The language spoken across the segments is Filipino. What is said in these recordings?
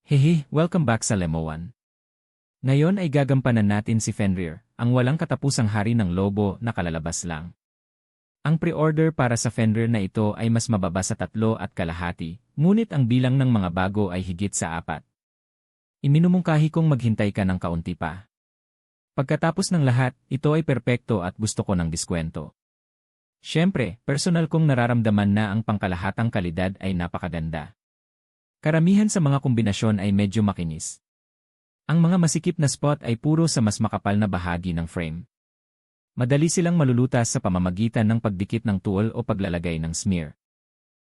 Hehe, welcome back sa Lemoan. Ngayon ay gagampanan natin si Fenrir, ang walang katapusang hari ng lobo na kalalabas lang. Ang pre-order para sa Fenrir na ito ay mas mababa sa 3.5, ngunit ang bilang ng mga bago ay higit sa 4. Iminumungkahi kong maghintay ka ng kaunti pa. Pagkatapos ng lahat, ito ay perpekto at gusto ko ng diskwento. Siyempre, personal kong nararamdaman na ang pangkalahatang kalidad ay napakaganda. Karamihan sa mga kombinasyon ay medyo makinis. Ang mga masikip na spot ay puro sa mas makapal na bahagi ng frame. Madali silang malulutas sa pamamagitan ng pagdikit ng tuol o paglalagay ng smear.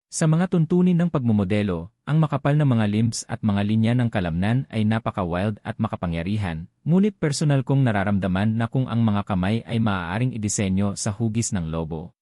Sa mga tuntunin ng pagmumodelo, ang makapal na mga limbs at mga linya ng kalamnan ay napaka-wild at makapangyarihan, ngunit personal kong nararamdaman na kung ang mga kamay ay maaaring idisenyo sa hugis ng lobo.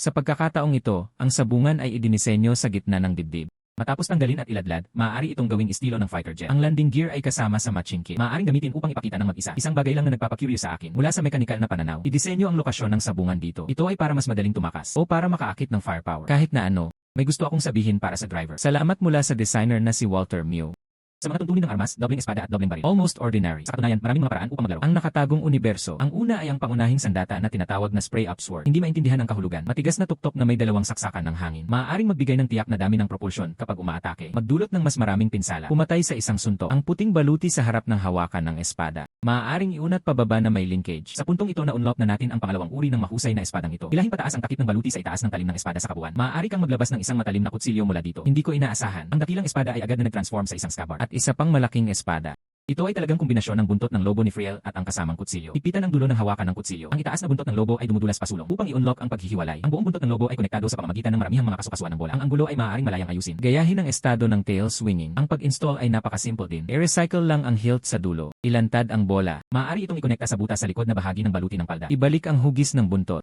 Sa pagkakataong ito, ang sabungan ay idinisenyo sa gitna ng dibdib. Matapos tanggalin at iladlad, maaari itong gawing estilo ng fighter jet. Ang landing gear ay kasama sa matching kit. Maaaring gamitin upang ipakita ng mag-isa. Isang bagay lang na nagpapakurious sa akin. Mula sa mekanikal na pananaw, idisenyo ang lokasyon ng sabungan dito. Ito ay para mas madaling tumakas o para makaakit ng firepower. Kahit na ano, may gusto akong sabihin para sa driver. Salamat mula sa designer na si Walter Mew. Sa mga tuntunin ng armas, dobleng espada at dobleng baril. Almost ordinary. Sa katunayan, maraming mga paraan upang maglaro. Ang nakatagong universo. Ang una ay ang pangunahing sandata na tinatawag na spray up sword. Hindi maintindihan ang kahulugan. Matigas na tuktok na may dalawang saksakan ng hangin. Maaaring magbigay ng tiyak na dami ng propulsion kapag umaatake. Magdulot ng mas maraming pinsala. Pumatay sa isang suntok. Ang puting baluti sa harap ng hawakan ng espada. Maaaring iunat pababa na may linkage. Sa puntong ito na-unlock na natin ang pangalawang uri ng mahusay na espadang ito. Hilahin pataas ang takip ng baluti sa itaas ng talim ng espada sa kabuuan. Maaari kang maglabas ng isang matalim na kutsilyo mula dito. Hindi ko inaasahan. Ang dakilang espada ay agad na nag-transform sa isang scabbard. At isa pang malaking espada. Ito ay talagang kombinasyon ng buntot ng lobo ni Friel at ang kasamang kutsilyo. Ipitan ang dulo ng hawakan ng kutsilyo. Ang itaas na buntot ng lobo ay dumudulas pasulong upang i-unlock ang paghihiwalay. Ang buong buntot ng lobo ay konektado sa pamamagitan ng maramihang mga kasukasuan ng bola. Ang anggulo ay maaaring malayang ayusin. Gayahin ang estado ng tail swinging. Ang pag-install ay napakasimple din. I-recycle lang ang hilt sa dulo. Ilantad ang bola. Maaari itong ikonekta sa butas sa likod na bahagi ng baluti ng palda. Ibalik ang hugis ng buntot.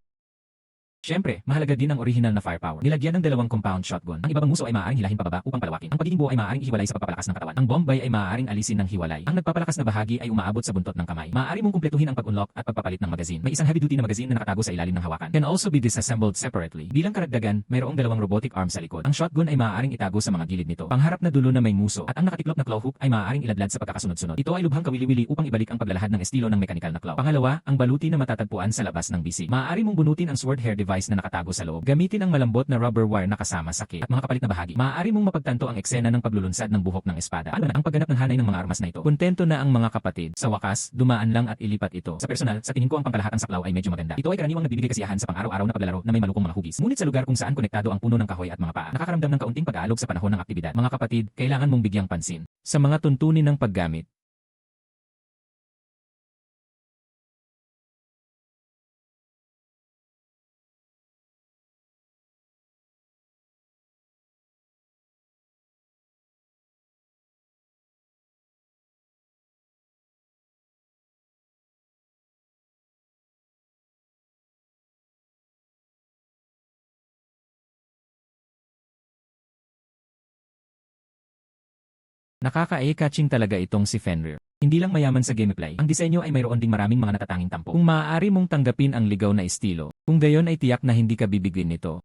Siyempre, mahalaga din ang original na firepower. Nilagyan ng dalawang compound shotgun. Ang ibang muso ay maaaring hilahin pababa upang palawakin. Ang pagiging buo ay maaaring ihiwalay sa pagpapalakas ng katawan. Ang bombay ay maaaring alisin ng hiwalay. Ang nagpapalakas na bahagi ay umaabot sa buntot ng kamay. Maaari mong kumpletuhin ang pag-unlock at pagpapalit ng magazine. May isang heavy-duty na magazine na nakatago sa ilalim ng hawakan. Can also be disassembled separately. Bilang karagdagan, mayroong dalawang robotic arm sa likod. Ang shotgun ay maaaring itago sa mga gilid nito. Pangharap na dulo na may muso at ang nakatiklop na claw hook ay maaaring iladlad sa pagkakasunod-sunod. Ito ay lubhang kawili-wili upang ibalik ang paglalahad ng estilo ng mechanical na claw. Pangalawa, ang baluti na matatagpuan sa labas ng bisig. Maaari mong bunutin ang sword hair device na nakatago sa loob. Gamitin ang malambot na rubber wire na kasama sa kit at mga kapalit na bahagi. Maaari mong mapagtanto ang eksena ng paglulunsad ng buhok ng espada. Ano na ang pagganap ng hanay ng mga armas na ito? Kontento na ang mga kapatid. Sa wakas, dumaan lang at ilipat ito. Sa personal, sa tingin ko ang pangkalahatang saklaw ay medyo maganda. Ito ay karaniwang nagbibigay kasiyahan sa pang-araw-araw na paglalaro na may malukong mga hugis. Ngunit sa lugar kung saan konektado ang puno ng kahoy at mga paa, nakakaramdam ng kaunting pag-aalog sa panahon ng aktibidad. Mga kapatid, kailangan mong bigyang pansin sa mga tuntunin ng paggamit. Nakaka-eye-catching talaga itong si Fenrir. Hindi lang mayaman sa gameplay, ang disenyo ay mayroon ding maraming mga natatanging tampo. Kung maaari mong tanggapin ang ligaw na estilo, kung gayon ay tiyak na hindi ka bibigwin nito.